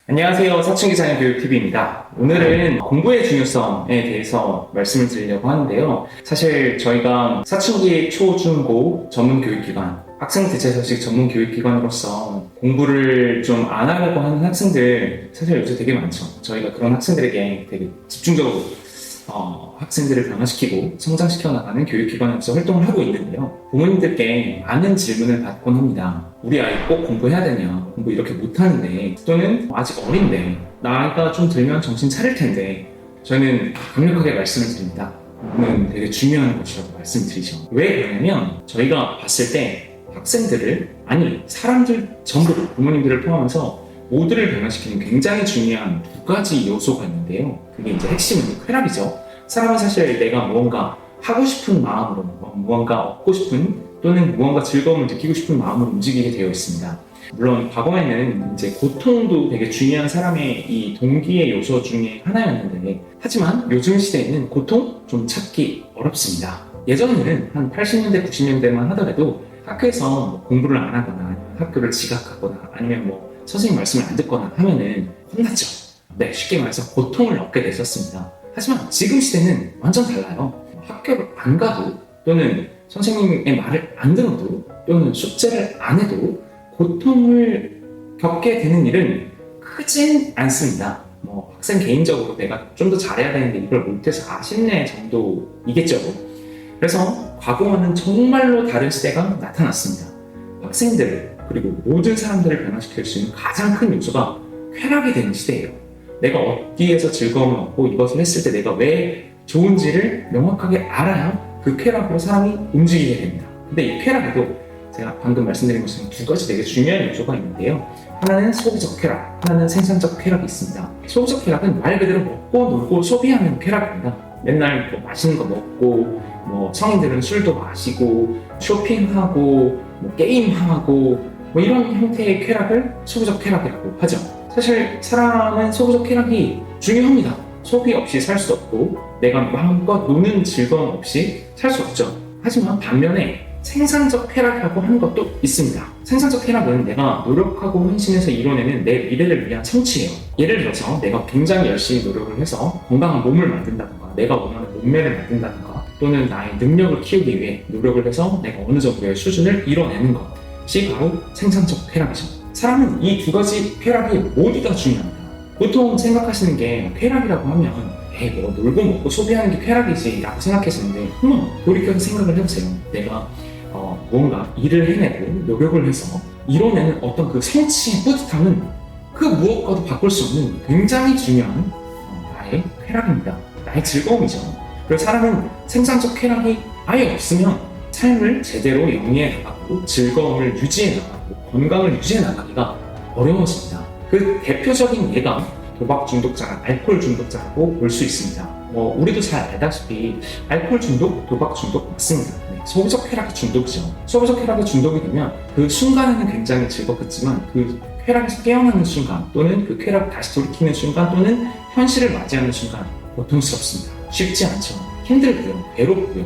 안녕하세요. 사춘기자녀 교육TV입니다. 오늘은 공부의 중요성에 대해서 말씀을 드리려고 하는데요. 사실 저희가 사춘기 초, 중, 고 전문교육기관, 학생대체서식 전문교육기관으로서 공부를 좀 안 하려고 하는 학생들 사실 요새 되게 많죠. 저희가 그런 학생들에게 되게 집중적으로 학생들을 변화시키고 성장시켜 나가는 교육기관에서 활동을 하고 있는데요. 부모님들께 많은 질문을 받곤 합니다. 우리 아이 꼭 공부해야 되냐? 공부 이렇게 못하는데, 또는 아직 어린데, 나이가 좀 들면 정신 차릴 텐데, 저희는 강력하게 말씀을 드립니다. 공부는 되게 중요한 것이라고 말씀드리죠. 왜 그러냐면 저희가 봤을 때 학생들을, 아니 사람들 전부 부모님들을 포함해서 모두를 변화시키는 굉장히 중요한 두 가지 요소가 있는데요. 그게 이제 핵심은 쾌락이죠. 사람은 사실 내가 무언가 하고 싶은 마음으로, 무언가 얻고 싶은 또는 무언가 즐거움을 느끼고 싶은 마음으로 움직이게 되어 있습니다. 물론 과거에는 이제 고통도 되게 중요한 사람의 이 동기의 요소 중에 하나였는데, 하지만 요즘 시대에는 고통 좀 찾기 어렵습니다. 예전에는 한 80년대, 90년대만 하더라도 학교에서 공부를 안 하거나 학교를 지각하거나 아니면 선생님 말씀을 안 듣거나 하면은 혼났죠. 네, 쉽게 말해서 고통을 얻게 됐었습니다. 하지만 지금 시대는 완전 달라요. 학교를 안 가도 또는 선생님의 말을 안 들어도 또는 숙제를 안 해도 고통을 겪게 되는 일은 크진 않습니다. 학생 개인적으로 내가 좀 더 잘해야 되는데 이걸 못해서 아쉽네 정도이겠죠. 그래서 과거와는 정말로 다른 시대가 나타났습니다. 학생들 그리고 모든 사람들을 변화시킬 수 있는 가장 큰 요소가 쾌락이 되는 시대예요. 내가 어디에서 즐거움을 얻고 이것을 했을 때 내가 왜 좋은지를 명확하게 알아야 그 쾌락으로 사람이 움직이게 됩니다. 근데 이 쾌락에도 제가 방금 말씀드린 것처럼 두 가지 되게 중요한 요소가 있는데요. 하나는 소비적 쾌락, 하나는 생산적 쾌락이 있습니다. 소비적 쾌락은 말 그대로 먹고 놀고 소비하는 쾌락입니다. 맨날 맛있는 거 먹고 성인들은 술도 마시고 쇼핑하고 게임하고 이런 형태의 쾌락을 소비적 쾌락이라고 하죠. 사실 사람은 소비적 쾌락이 중요합니다. 소비 없이 살 수 없고 내가 마음껏 노는 즐거움 없이 살 수 없죠. 하지만 반면에 생산적 쾌락이라고 하는 것도 있습니다. 생산적 쾌락은 내가 노력하고 헌신해서 이뤄내는 내 미래를 위한 성취예요. 예를 들어서 내가 굉장히 열심히 노력을 해서 건강한 몸을 만든다든가 내가 원하는 몸매를 만든다든가 또는 나의 능력을 키우기 위해 노력을 해서 내가 어느 정도의 수준을 이뤄내는 것이 바로 생산적 쾌락이죠. 사람은 이 두 가지 쾌락이 모두 다 중요합니다. 보통 생각하시는 게 쾌락이라고 하면 놀고 먹고 소비하는 게 쾌락이지 라고 생각하시는데 한번 돌이켜서 생각을 해보세요. 내가 뭔가 일을 해내고 노력을 해서 이뤄내는 어떤 그 성취의 뿌듯함은 그 무엇과도 바꿀 수 없는 굉장히 중요한 나의 쾌락입니다. 나의 즐거움이죠. 그래서 사람은 생산적 쾌락이 아예 없으면 삶을 제대로 영위해 나가고 즐거움을 유지해 나가고 건강을 유지해 나가기가 어려워집니다. 그 대표적인 예가 도박 중독자나 알코올 중독자라고 볼 수 있습니다. 우리도 잘 알다시피 알코올 중독, 도박 중독 맞습니다. 소비적 쾌락의 중독이죠. 소비적 쾌락의 중독이 되면 그 순간에는 굉장히 즐겁겠지만 그 쾌락에서 깨어나는 순간 또는 그 쾌락을 다시 돌이키는 순간 또는 현실을 맞이하는 순간 고통스럽습니다. 쉽지 않죠. 힘들고요. 괴롭고요.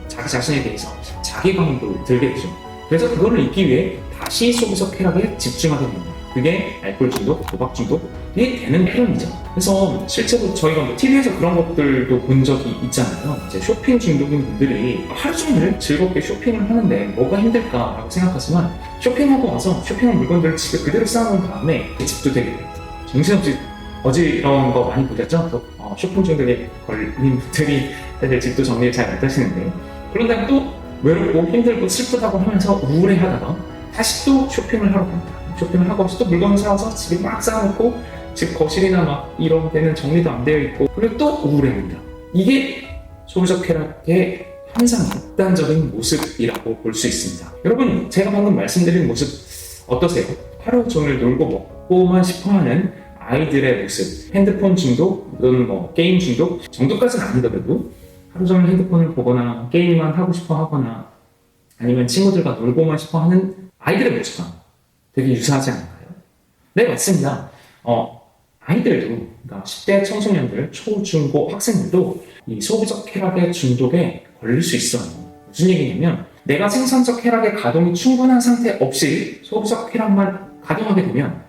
자기 자신에 대해서 자기감도 들게 되죠. 그래서 그거를 잊기 위해 다시 소비적 쾌락에 집중하게 됩니다. 그게 알코올 중독, 도박 중독이 되는 흐름이죠. 그래서 실제로 저희가 TV에서 그런 것들도 본 적이 있잖아요. 이제 쇼핑 중독인 분들이 하루 종일 즐겁게 쇼핑을 하는데 뭐가 힘들까라고 생각하지만 쇼핑하고 와서 쇼핑한 물건들을 집에 그대로 쌓아놓은 다음에 집도 되게 정신없이 어지러운 거 많이 보셨죠? 쇼핑 중독에 걸린 분들이 사실 집도 정리를 잘 못하시는데 그런 다음에 또 외롭고 힘들고 슬프다고 하면서 우울해하다가 다시 또 쇼핑을 하러 갑니다. 쇼핑을 하고 또 물건을 사와서 집에 막 쌓아놓고 집 거실이나 이런 데는 정리도 안 되어 있고 그리고 또 우울해합니다. 이게 소비적 쾌락의 항상 극단적인 모습이라고 볼 수 있습니다. 여러분 제가 방금 말씀드린 모습 어떠세요? 하루 종일 놀고 먹고만 싶어하는 아이들의 모습, 핸드폰 중독 또는 게임 중독 정도까지는 아니더라도 하루 종일 핸드폰을 보거나 게임만 하고 싶어 하거나 아니면 친구들과 놀고만 싶어 하는 아이들의 모습과 되게 유사하지 않을까요? 네, 맞습니다. 아이들도, 그러니까 10대 청소년들, 초, 중, 고 학생들도 이 소비적 쾌락의 중독에 걸릴 수 있어요. 무슨 얘기냐면 내가 생산적 쾌락의 가동이 충분한 상태 없이 소비적 쾌락만 가동하게 되면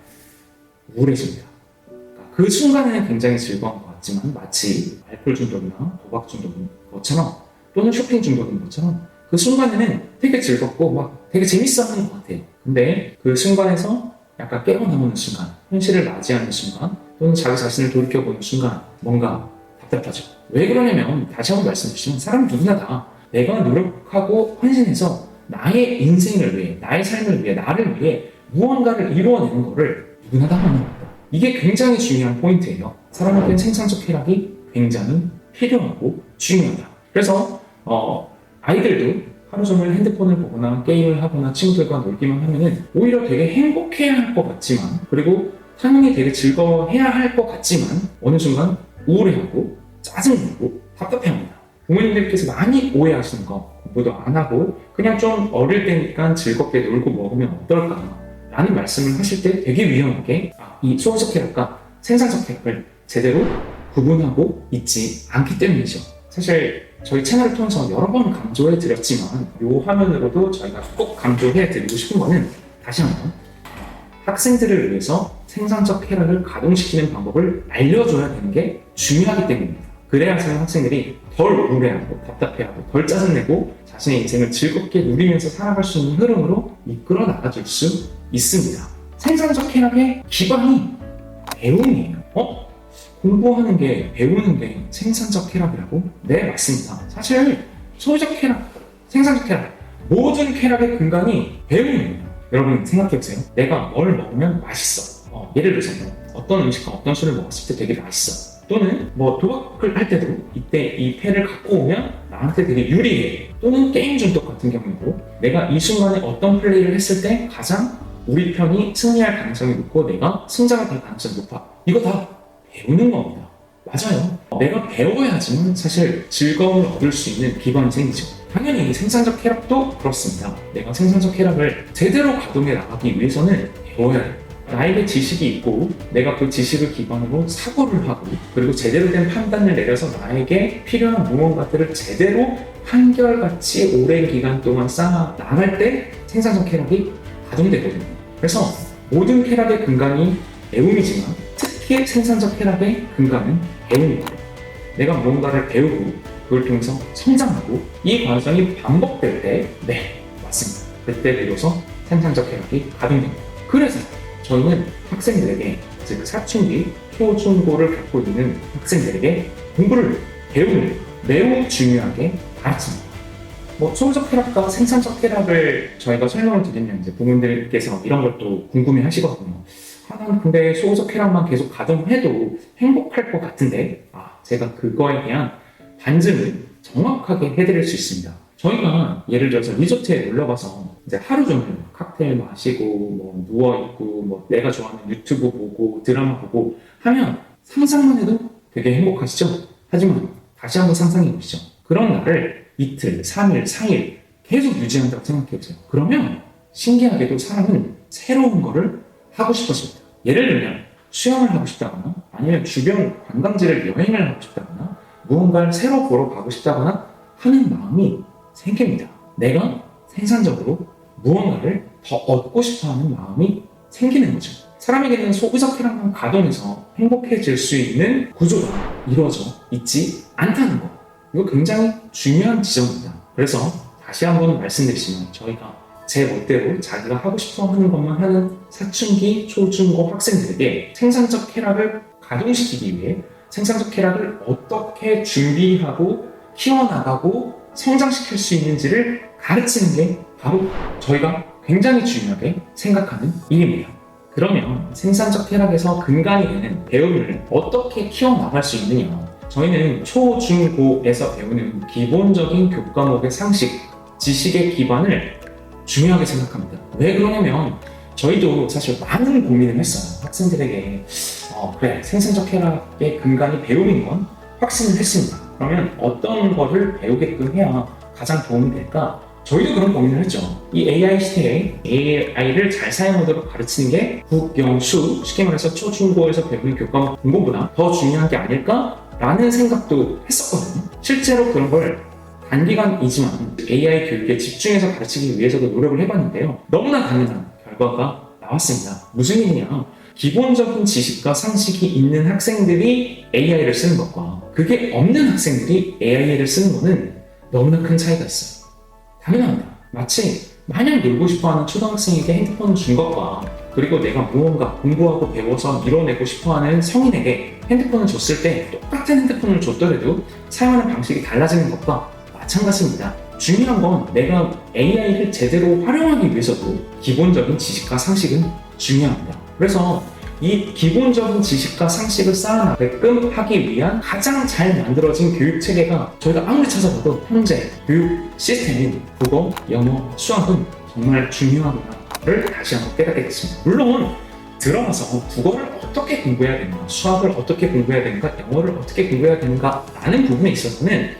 우울해집니다. 그러니까 그 순간에는 굉장히 즐거운 것 같지만 마치 알코올 중독이나 도박 중독인 것처럼 또는 쇼핑 중독인 것처럼 그 순간에는 되게 즐겁고 막 되게 재밌어 하는 것 같아요. 근데 그 순간에서 약간 깨어나오는 순간, 현실을 맞이하는 순간, 또는 자기 자신을 돌이켜보는 순간 뭔가 답답하죠. 왜 그러냐면 다시 한번 말씀드리면 사람 누구나 다 내가 노력하고 헌신해서 나의 인생을 위해, 나의 삶을 위해, 나를 위해 무언가를 이루어내는 것을 누구나 다 하는 겁니다. 이게 굉장히 중요한 포인트예요. 사람에게는 생산적 쾌락이 굉장히 필요하고 중요하다. 그래서 아이들도 하루 종일 핸드폰을 보거나 게임을 하거나 친구들과 놀기만 하면은 오히려 되게 행복해야 할 것 같지만, 그리고 당연히 되게 즐거워해야 할 것 같지만 어느 순간 우울해하고 짜증나고 답답해합니다. 부모님들께서 많이 오해하시는 거, 공부도 안 하고 그냥 좀 어릴 때니까 즐겁게 놀고 먹으면 어떨까 라는 말씀을 하실 때 되게 위험하게 이 소유적 쾌락과 생산적 쾌락을 제대로 구분하고 있지 않기 때문이죠. 사실 저희 채널을 통해서 여러 번 강조해 드렸지만 이 화면으로도 저희가 꼭 강조해 드리고 싶은 거는 다시 한번 학생들을 위해서 생산적 쾌락을 가동시키는 방법을 알려줘야 되는 게 중요하기 때문입니다. 그래야지만 학생들이 덜 우울해하고 답답해하고 덜 짜증내고 자신의 인생을 즐겁게 누리면서 살아갈 수 있는 흐름으로 이끌어 나가줄 수 있습니다. 생산적 쾌락의 기반이 배움이에요. 공부하는 게, 배우는 게 생산적 쾌락이라고? 네, 맞습니다. 사실 소유적 쾌락, 생산적 쾌락, 모든 쾌락의 근간이 배움입니다. 여러분 생각해보세요. 내가 뭘 먹으면 맛있어. 예를 들어서 어떤 음식과 어떤 술을 먹었을 때 되게 맛있어. 또는 뭐 도박을 할 때도 이때 이 패를 갖고 오면 나한테 되게 유리해. 또는 게임 중독 같은 경우도 내가 이 순간에 어떤 플레이를 했을 때 가장 우리 편이 승리할 가능성이 높고 내가 승자가 될 가능성이 높아. 이거 다 배우는 겁니다. 맞아요. 내가 배워야지만 사실 즐거움을 얻을 수 있는 기반이 생기죠. 당연히 생산적 쾌락도 그렇습니다. 내가 생산적 쾌락을 제대로 가동해 나가기 위해서는 배워야 해요. 나에게 지식이 있고 내가 그 지식을 기반으로 사고를 하고 그리고 제대로 된 판단을 내려서 나에게 필요한 무언가들을 제대로 한결같이 오랜 기간 동안 쌓아 나갈 때 생산적 쾌락이 가동되거든요. 그래서 모든 쾌락의 근간이 배움이지만 특히 생산적 쾌락의 근간은 배움입니다. 내가 무언가를 배우고 그걸 통해서 성장하고 이 과정이 반복될 때, 네, 맞습니다. 그때 비로소 생산적 쾌락이 가동됩니다. 그래서 저희는 학생들에게, 즉 사춘기, 초, 중, 고를 겪고 있는 학생들에게 공부를, 배움을 매우 중요하게 가르칩니다. 소유적 쾌락과 생산적 쾌락을 저희가 설명을 드리면 이제 부모님들께서 이런 걸 또 궁금해 하시거든요. 난 근데 소유적 쾌락만 계속 가동해도 행복할 것 같은데, 제가 그거에 대한 반증을 정확하게 해드릴 수 있습니다. 저희가 예를 들어서 리조트에 놀러가서 이제 하루 종일 칵테일 마시고 뭐 누워있고 뭐 내가 좋아하는 유튜브 보고 드라마 보고 하면 상상만 해도 되게 행복하시죠? 하지만 다시 한번 상상해 보시죠. 그런 날을 이틀, 3일, 4일 계속 유지한다고 생각해보세요. 그러면 신기하게도 사람은 새로운 거를 하고 싶어집니다. 예를 들면 수영을 하고 싶다거나 아니면 주변 관광지를 여행을 하고 싶다거나 무언가를 새로 보러 가고 싶다거나 하는 마음이 생깁니다. 내가 생산적으로 무언가를 더 얻고 싶어하는 마음이 생기는 거죠. 사람에게는 소유적 쾌락만 가동해서 행복해질 수 있는 구조가 이루어져 있지 않다는 거. 이거 굉장히 중요한 지점입니다. 그래서 다시 한번 말씀드리지만 저희가 제 멋대로 자기가 하고 싶어 하는 것만 하는 사춘기, 초, 중, 고 학생들에게 생산적 쾌락을 가동시키기 위해 생산적 쾌락을 어떻게 준비하고 키워나가고 성장시킬 수 있는지를 가르치는 게 바로 저희가 굉장히 중요하게 생각하는 일입니다. 그러면 생산적 쾌락에서 근간이 되는 배움을 어떻게 키워나갈 수 있느냐? 저희는 초, 중, 고에서 배우는 기본적인 교과목의 상식, 지식의 기반을 중요하게 생각합니다. 왜 그러냐면 저희도 사실 많은 고민을 했어요. 학생들에게 그래, 생산적 쾌락의 근간이 배움인 건 확신을 했습니다. 그러면 어떤 거를 배우게끔 해야 가장 도움이 될까? 저희도 그런 고민을 했죠. 이 AI 시대에 AI를 잘 사용하도록 가르치는 게 국영수, 쉽게 말해서 초, 중, 고에서 배우는 교과목 공부보다 더 중요한 게 아닐까라는 생각도 했었거든요. 실제로 그런 걸 단기간이지만 AI 교육에 집중해서 가르치기 위해서도 노력을 해봤는데요. 너무나 당연한 결과가 나왔습니다. 무슨 일이냐? 기본적인 지식과 상식이 있는 학생들이 AI를 쓰는 것과 그게 없는 학생들이 AI를 쓰는 것은 너무나 큰 차이가 있어요. 당연합니다. 마치 마냥 놀고 싶어하는 초등학생에게 핸드폰을 준 것과 그리고 내가 무언가 공부하고 배워서 이뤄내고 싶어하는 성인에게 핸드폰을 줬을 때 똑같은 핸드폰을 줬더라도 사용하는 방식이 달라지는 것과 마찬가지입니다. 중요한 건 내가 AI를 제대로 활용하기 위해서도 기본적인 지식과 상식은 중요합니다. 그래서 이 기본적인 지식과 상식을 쌓아나게끔 하기 위한 가장 잘 만들어진 교육 체계가 저희가 아무리 찾아봐도 현재 교육 시스템인 국어, 영어, 수학은 정말 중요하구나를 다시 한번 깨닫게 됐습니다. 물론 들어가서 국어를 어떻게 공부해야 되는가, 수학을 어떻게 공부해야 되는가, 영어를 어떻게 공부해야 되는가 라는 부분에 있어서는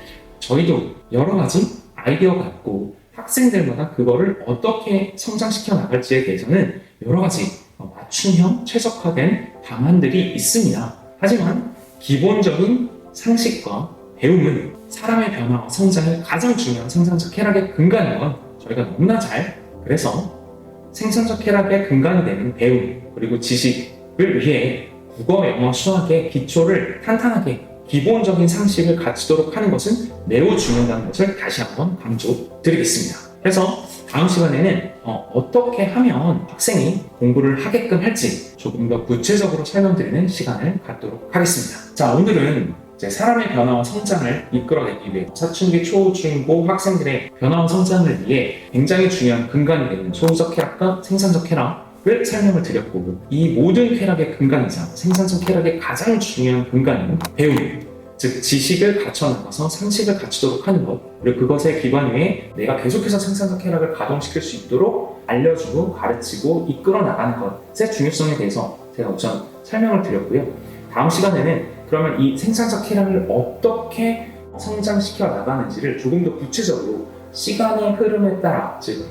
저희도 여러 가지 아이디어가 있고 학생들마다 그거를 어떻게 성장시켜 나갈지에 대해서는 여러 가지 맞춤형 최적화된 방안들이 있습니다. 하지만 기본적인 상식과 배움은 사람의 변화와 성장의 가장 중요한 생산적 쾌락의 근간인 건 저희가 너무나 잘, 그래서 생산적 쾌락의 근간이 되는 배움 그리고 지식을 위해 국어, 영어, 수학의 기초를 탄탄하게 기본적인 상식을 갖추도록 하는 것은 매우 중요하다는 것을 다시 한번 강조드리겠습니다. 그래서 다음 시간에는 어떻게 하면 학생이 공부를 하게끔 할지 조금 더 구체적으로 설명드리는 시간을 갖도록 하겠습니다. 자, 오늘은 이제 사람의 변화와 성장을 이끌어내기 위해 사춘기 초, 중, 고 학생들의 변화와 성장을 위해 굉장히 중요한 근간이 되는 소유적 쾌락과 생산적 쾌락을 설명을 드렸고, 이 모든 쾌락의 근간이자 생산적 쾌락의 가장 중요한 근간인 배움, 즉 지식을 갖춰나가서 상식을 갖추도록 하는 것, 그리고 그것에 기반 위에 내가 계속해서 생산적 쾌락을 가동시킬 수 있도록 알려주고 가르치고 이끌어 나가는 것의 중요성에 대해서 제가 우선 설명을 드렸고요. 다음 시간에는 그러면 이 생산적 쾌락을 어떻게 성장시켜 나가는지를 조금 더 구체적으로 시간의 흐름에 따라, 즉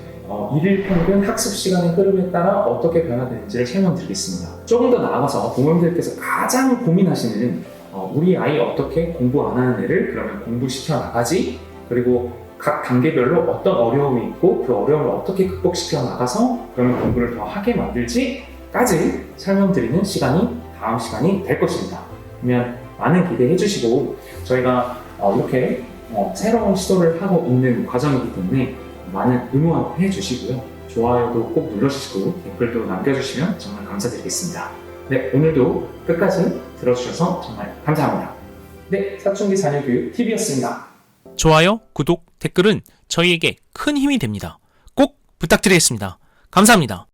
일일 평균 학습 시간의 흐름에 따라 어떻게 변화되는지를 설명드리겠습니다. 조금 더 나아가서 부모님들께서 가장 고민하시는 우리 아이 어떻게 공부 안 하는 애를 그러면 공부시켜 나가지? 그리고 각 단계별로 어떤 어려움이 있고 그 어려움을 어떻게 극복시켜 나가서 그러면 공부를 더 하게 만들지까지 설명드리는 시간이 다음 시간이 될 것입니다. 그러면 많은 기대해 주시고, 저희가 이렇게 새로운 시도를 하고 있는 과정이기 때문에 많은 응원해 주시고요. 좋아요도 꼭 눌러주시고 댓글도 남겨주시면 정말 감사드리겠습니다. 네, 오늘도 끝까지 들어주셔서 정말 감사합니다. 네, 사춘기 자녀교육 TV였습니다. 좋아요, 구독, 댓글은 저희에게 큰 힘이 됩니다. 꼭 부탁드리겠습니다. 감사합니다.